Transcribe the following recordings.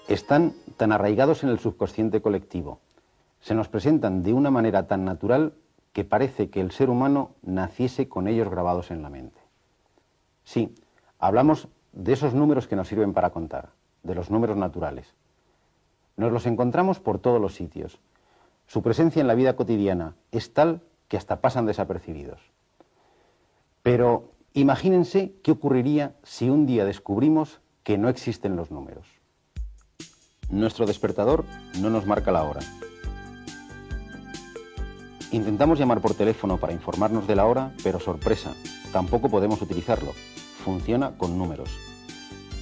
Están tan arraigados en el subconsciente colectivo, se nos presentan de una manera tan natural que parece que el ser humano naciese con ellos grabados en la mente. Sí, hablamos de esos números que nos sirven para contar, de los números naturales. Nos los encontramos por todos los sitios. Su presencia en la vida cotidiana es tal que hasta pasan desapercibidos. Pero imagínense qué ocurriría si un día descubrimos que no existen los números. Nuestro despertador no nos marca la hora. Intentamos llamar por teléfono para informarnos de la hora, pero sorpresa, tampoco podemos utilizarlo. Funciona con números.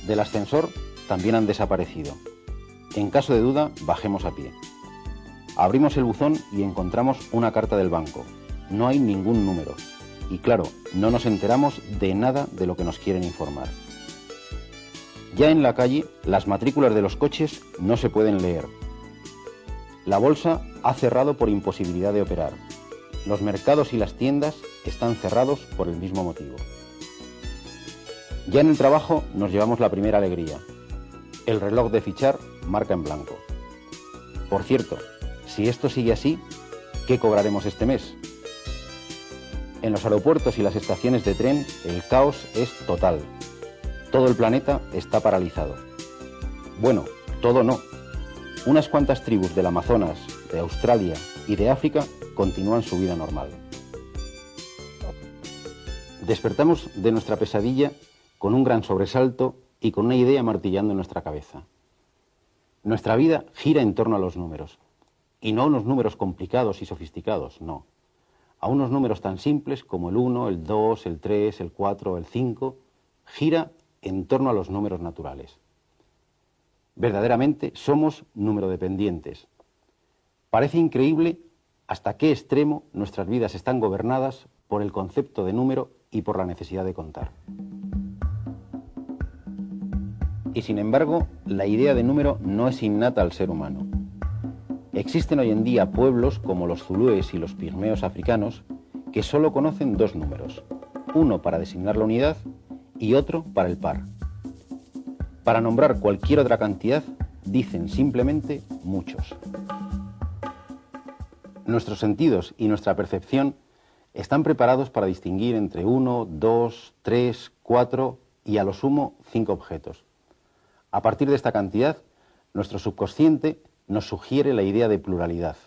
Del ascensor también han desaparecido. En caso de duda, bajemos a pie. Abrimos el buzón y encontramos una carta del banco. No hay ningún número. Y claro, no nos enteramos de nada de lo que nos quieren informar. Ya en la calle, las matrículas de los coches no se pueden leer. La bolsa ha cerrado por imposibilidad de operar. Los mercados y las tiendas están cerrados por el mismo motivo. Ya en el trabajo nos llevamos la primera alegría. El reloj de fichar marca en blanco. Por cierto, si esto sigue así, ¿qué cobraremos este mes? En los aeropuertos y las estaciones de tren, el caos es total. Todo el planeta está paralizado. Bueno, todo no. Unas cuantas tribus del Amazonas, de Australia y de África continúan su vida normal. Despertamos de nuestra pesadilla con un gran sobresalto y con una idea martillando en nuestra cabeza. Nuestra vida gira en torno a los números. Y no a unos números complicados y sofisticados, no. A unos números tan simples como el 1, el 2, el 3, el 4, el 5, gira en torno a los números naturales. Verdaderamente somos número-dependientes. Parece increíble hasta qué extremo nuestras vidas están gobernadas por el concepto de número y por la necesidad de contar. Y sin embargo, la idea de número no es innata al ser humano. Existen hoy en día pueblos como los zulúes y los pigmeos africanos que solo conocen dos números, uno para designar la unidad y otro para el par. Para nombrar cualquier otra cantidad, dicen simplemente muchos. Nuestros sentidos y nuestra percepción están preparados para distinguir entre 1, 2, 3, 4 y a lo sumo 5 objetos. A partir de esta cantidad, nuestro subconsciente nos sugiere la idea de pluralidad.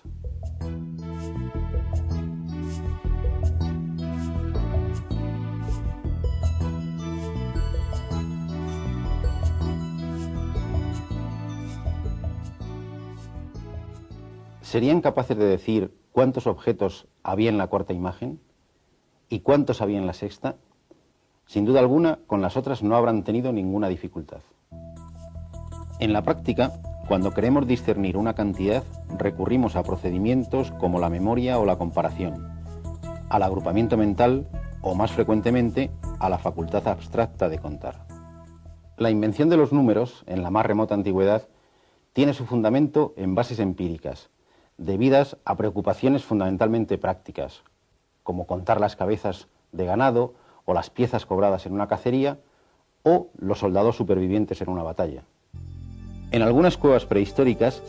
¿Serían capaces de decir cuántos objetos había en la cuarta imagen? ¿Y cuántos había en la sexta? Sin duda alguna, con las otras no habrán tenido ninguna dificultad. En la práctica, cuando queremos discernir una cantidad, recurrimos a procedimientos como la memoria o la comparación, al agrupamiento mental o, más frecuentemente, a la facultad abstracta de contar. La invención de los números, en la más remota antigüedad, tiene su fundamento en bases empíricas, debidas a preocupaciones fundamentalmente prácticas, como contar las cabezas de ganado o las piezas cobradas en una cacería o los soldados supervivientes en una batalla. En algunas cuevas prehistóricas,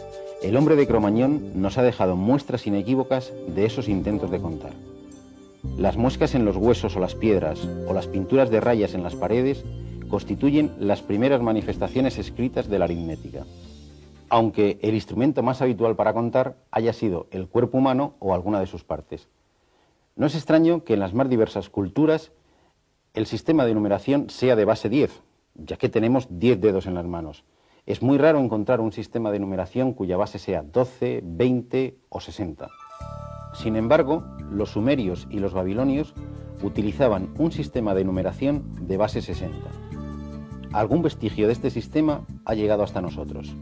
el hombre de Cromañón nos ha dejado muestras inequívocas de esos intentos de contar. Las muescas en los huesos o las piedras o las pinturas de rayas en las paredes constituyen las primeras manifestaciones escritas de la aritmética, aunque el instrumento más habitual para contar haya sido el cuerpo humano o alguna de sus partes. No es extraño que en las más diversas culturas el sistema de numeración sea de base 10, ya que tenemos 10 dedos en las manos. Es muy raro encontrar un sistema de numeración cuya base sea 12, 20 o 60. Sin embargo, los sumerios y los babilonios utilizaban un sistema de numeración de base 60. Algún vestigio de este sistema ha llegado hasta nosotros.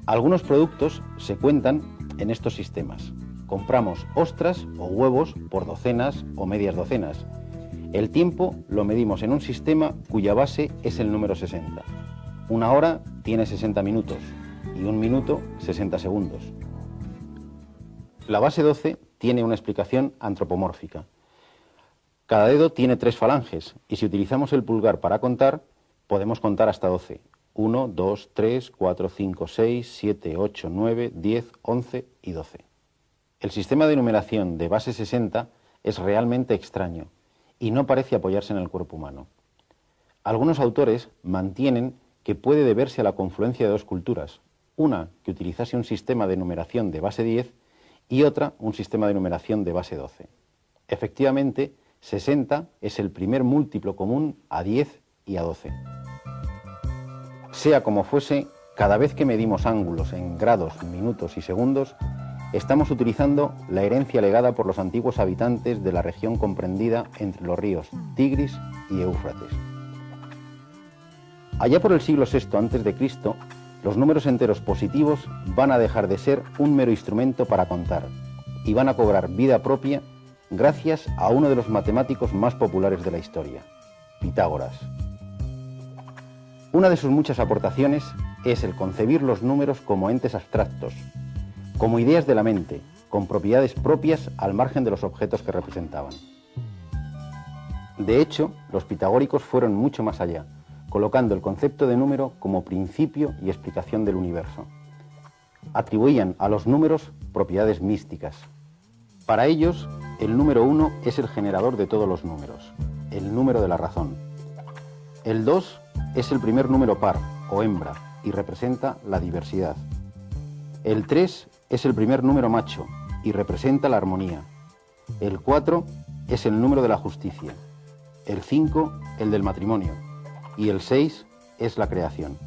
Algunos productos se cuentan en estos sistemas. Compramos ostras o huevos por docenas o medias docenas. El tiempo lo medimos en un sistema cuya base es el número 60. Una hora tiene 60 minutos y un minuto 60 segundos. La base 12 tiene una explicación antropomórfica. Cada dedo tiene 3 falanges y si utilizamos el pulgar para contar, podemos contar hasta 12. 1, 2, 3, 4, 5, 6, 7, 8, 9, 10, 11 y 12. El sistema de numeración de base 60 es realmente extraño y no parece apoyarse en el cuerpo humano. Algunos autores mantienen que puede deberse a la confluencia de dos culturas, una que utilizase un sistema de numeración de base 10 y otra un sistema de numeración de base 12. Efectivamente, 60 es el primer múltiplo común a 10 y a 12. Sea como fuese, cada vez que medimos ángulos en grados, minutos y segundos, estamos utilizando la herencia legada por los antiguos habitantes de la región comprendida entre los ríos Tigris y Éufrates. Allá por el siglo VI a.C., los números enteros positivos van a dejar de ser un mero instrumento para contar y van a cobrar vida propia gracias a uno de los matemáticos más populares de la historia, Pitágoras. Una de sus muchas aportaciones es el concebir los números como entes abstractos, como ideas de la mente, con propiedades propias al margen de los objetos que representaban. De hecho, los pitagóricos fueron mucho más allá, colocando el concepto de número como principio y explicación del universo. Atribuían a los números propiedades místicas. Para ellos, el número 1 es el generador de todos los números, el número de la razón. El 2 es el primer número par, o hembra, y representa la diversidad. El 3 es el primer número macho, y representa la armonía. El 4 es el número de la justicia. El 5, el del matrimonio. Y el 6 es la creación.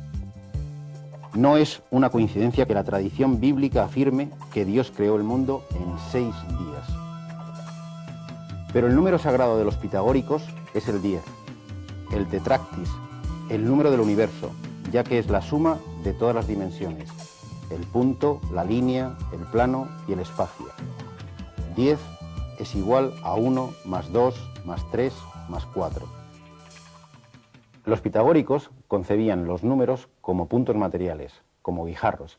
No es una coincidencia que la tradición bíblica afirme que Dios creó el mundo en 6 días. Pero el número sagrado de los pitagóricos es el 10, el tetractis, el número del universo, ya que es la suma de todas las dimensiones, el punto, la línea, el plano y el espacio. 10 es igual a 1 más 2 más 3 más 4. Los pitagóricos concebían los números como puntos materiales, como guijarros.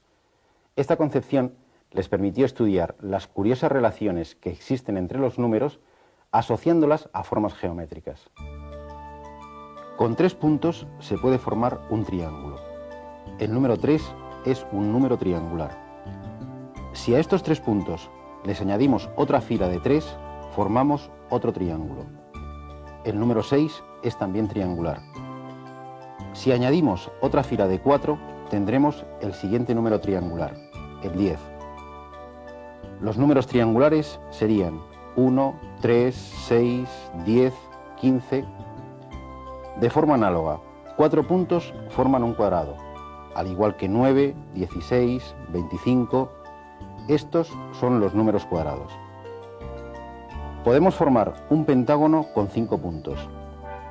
Esta concepción les permitió estudiar las curiosas relaciones que existen entre los números asociándolas a formas geométricas. Con 3 puntos se puede formar un triángulo. El número 3 es un número triangular. Si a estos 3 puntos les añadimos otra fila de 3, formamos otro triángulo. El número 6 es también triangular. Si añadimos otra fila de 4, tendremos el siguiente número triangular, el 10. Los números triangulares serían 1, 3, 6, 10, 15... De forma análoga, 4 puntos forman un cuadrado, al igual que 9, 16, 25. Estos son los números cuadrados. Podemos formar un pentágono con 5 puntos.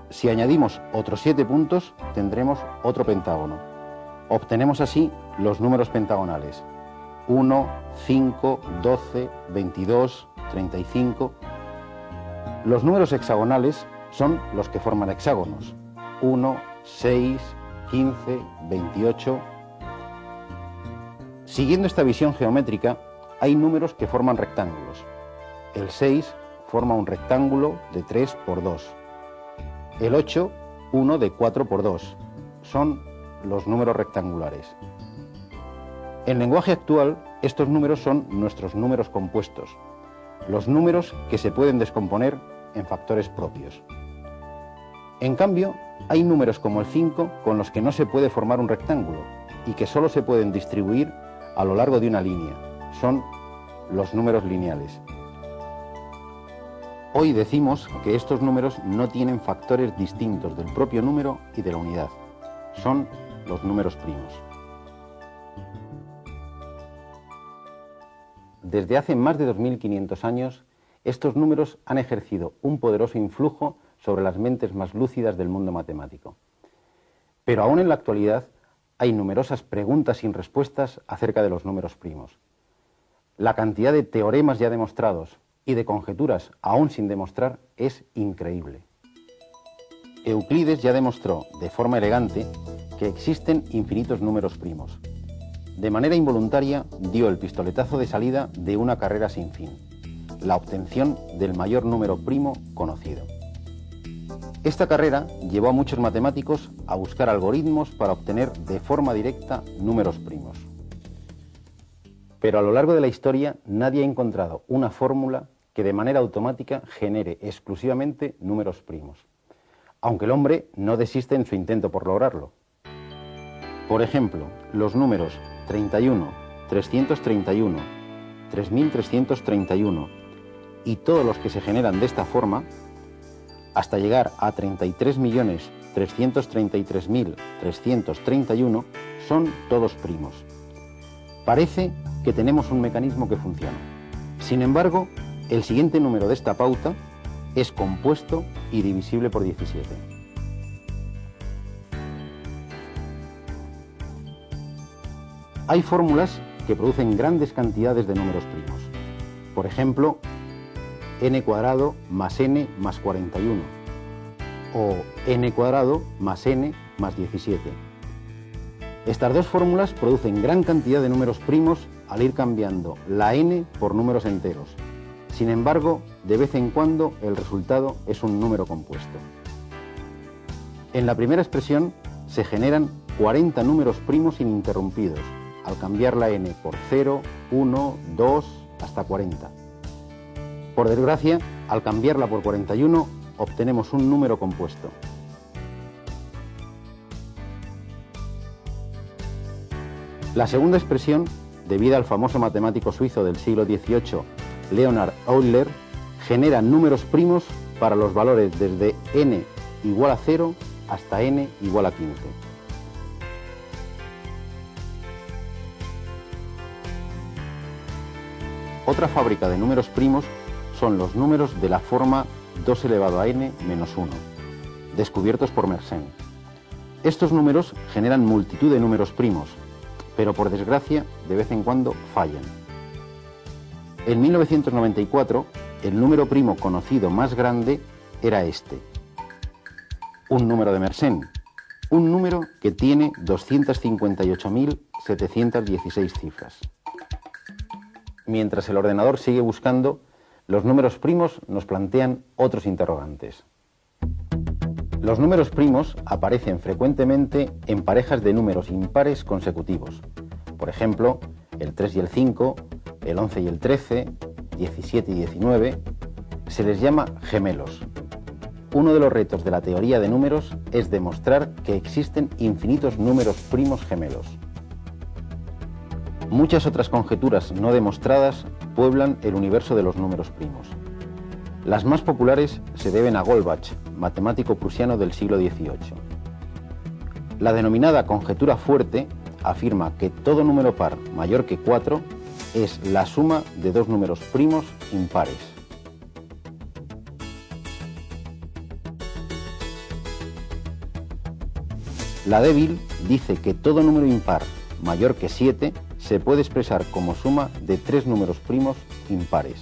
Si añadimos otros 7 puntos, tendremos otro pentágono. Obtenemos así los números pentagonales: 1, 5, 12, 22, 35. Los números hexagonales son los que forman hexágonos: 1, 6, 15, 28. Siguiendo esta visión geométrica, hay números que forman rectángulos. El 6 forma un rectángulo de 3 por 2. El 8, uno de 4 por 2. Son los números rectangulares. En lenguaje actual, estos números son nuestros números compuestos, los números que se pueden descomponer en factores propios. En cambio, hay números como el 5 con los que no se puede formar un rectángulo y que solo se pueden distribuir a lo largo de una línea. Son los números lineales. Hoy decimos que estos números no tienen factores distintos del propio número y de la unidad. Son los números primos. Desde hace más de 2500 años, estos números han ejercido un poderoso influjo sobre las mentes más lúcidas del mundo matemático. Pero aún en la actualidad hay numerosas preguntas sin respuestas acerca de los números primos. La cantidad de teoremas ya demostrados y de conjeturas aún sin demostrar es increíble. Euclides ya demostró de forma elegante que existen infinitos números primos. De manera involuntaria dio el pistoletazo de salida de una carrera sin fin, la obtención del mayor número primo conocido. Esta carrera llevó a muchos matemáticos a buscar algoritmos para obtener de forma directa números primos. Pero a lo largo de la historia nadie ha encontrado una fórmula que de manera automática genere exclusivamente números primos, aunque el hombre no desiste en su intento por lograrlo. Por ejemplo, los números 31, 331, 3331 y todos los que se generan de esta forma, hasta llegar a 33.333.331, son todos primos. Parece que tenemos un mecanismo que funciona. Sin embargo, el siguiente número de esta pauta es compuesto y divisible por 17. Hay fórmulas que producen grandes cantidades de números primos. Por ejemplo, n cuadrado más n más 41 o n cuadrado más n más 17. Estas dos fórmulas producen gran cantidad de números primos al ir cambiando la n por números enteros. Sin embargo, de vez en cuando el resultado es un número compuesto. En la primera expresión se generan 40 números primos ininterrumpidos, al cambiar la n por 0, 1, 2, hasta 40. Por desgracia, al cambiarla por 41, obtenemos un número compuesto. La segunda expresión, debida al famoso matemático suizo del siglo XVIII, Leonhard Euler, genera números primos para los valores desde n igual a 0 hasta n igual a 15. Otra fábrica de números primos son los números de la forma 2 elevado a n menos 1, descubiertos por Mersenne. Estos números generan multitud de números primos, pero por desgracia de vez en cuando fallan. En 1994, el número primo conocido más grande era este, un número de Mersenne, un número que tiene 258.716 cifras. Mientras el ordenador sigue buscando, los números primos nos plantean otros interrogantes. Los números primos aparecen frecuentemente en parejas de números impares consecutivos. Por ejemplo, el 3 y el 5, el 11 y el 13, 17 y 19, se les llama gemelos. Uno de los retos de la teoría de números es demostrar que existen infinitos números primos gemelos. Muchas otras conjeturas no demostradas pueblan el universo de los números primos. Las más populares se deben a Goldbach, matemático prusiano del siglo XVIII. La denominada conjetura fuerte afirma que todo número par mayor que 4 es la suma de dos números primos impares. La débil dice que todo número impar mayor que 7 se puede expresar como suma de tres números primos impares.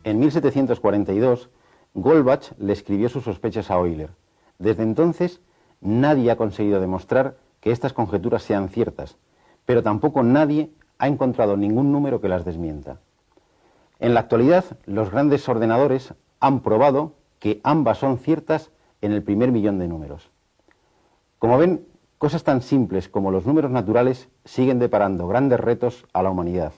En 1742, Goldbach le escribió sus sospechas a Euler. Desde entonces, nadie ha conseguido demostrar que estas conjeturas sean ciertas, pero tampoco nadie ha encontrado ningún número que las desmienta. En la actualidad, los grandes ordenadores han probado que ambas son ciertas en el primer millón de números. Como ven, cosas tan simples como los números naturales siguen deparando grandes retos a la humanidad.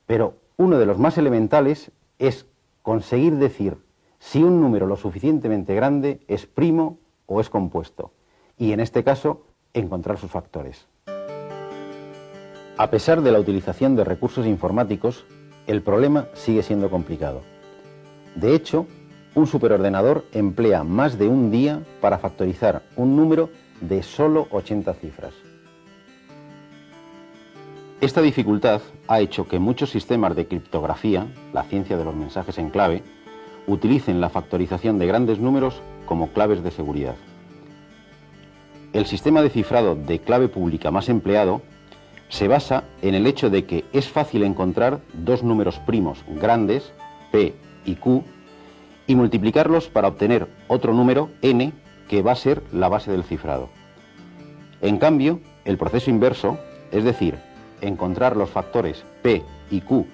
Pero uno de los más elementales es conseguir decir si un número lo suficientemente grande es primo o es compuesto, y en este caso, encontrar sus factores. A pesar de la utilización de recursos informáticos, el problema sigue siendo complicado. De hecho, un superordenador emplea más de un día para factorizar un número de solo 80 cifras. Esta dificultad ha hecho que muchos sistemas de criptografía, la ciencia de los mensajes en clave, utilicen la factorización de grandes números como claves de seguridad. El sistema de cifrado de clave pública más empleado se basa en el hecho de que es fácil encontrar dos números primos grandes, P y Q, y multiplicarlos para obtener otro número, N, que va a ser la base del cifrado. En cambio, el proceso inverso, es decir, encontrar los factores P y Q,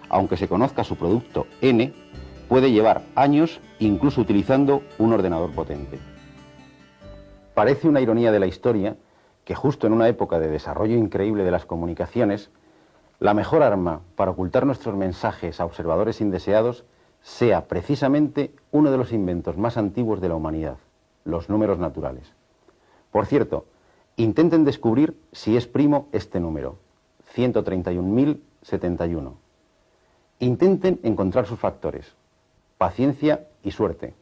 aunque se conozca su producto N, puede llevar años incluso utilizando un ordenador potente. Parece una ironía de la historia que justo en una época de desarrollo increíble de las comunicaciones, la mejor arma para ocultar nuestros mensajes a observadores indeseados sea precisamente uno de los inventos más antiguos de la humanidad, los números naturales. Por cierto, intenten descubrir si es primo este número, 131.071. Intenten encontrar sus factores. Paciencia y suerte.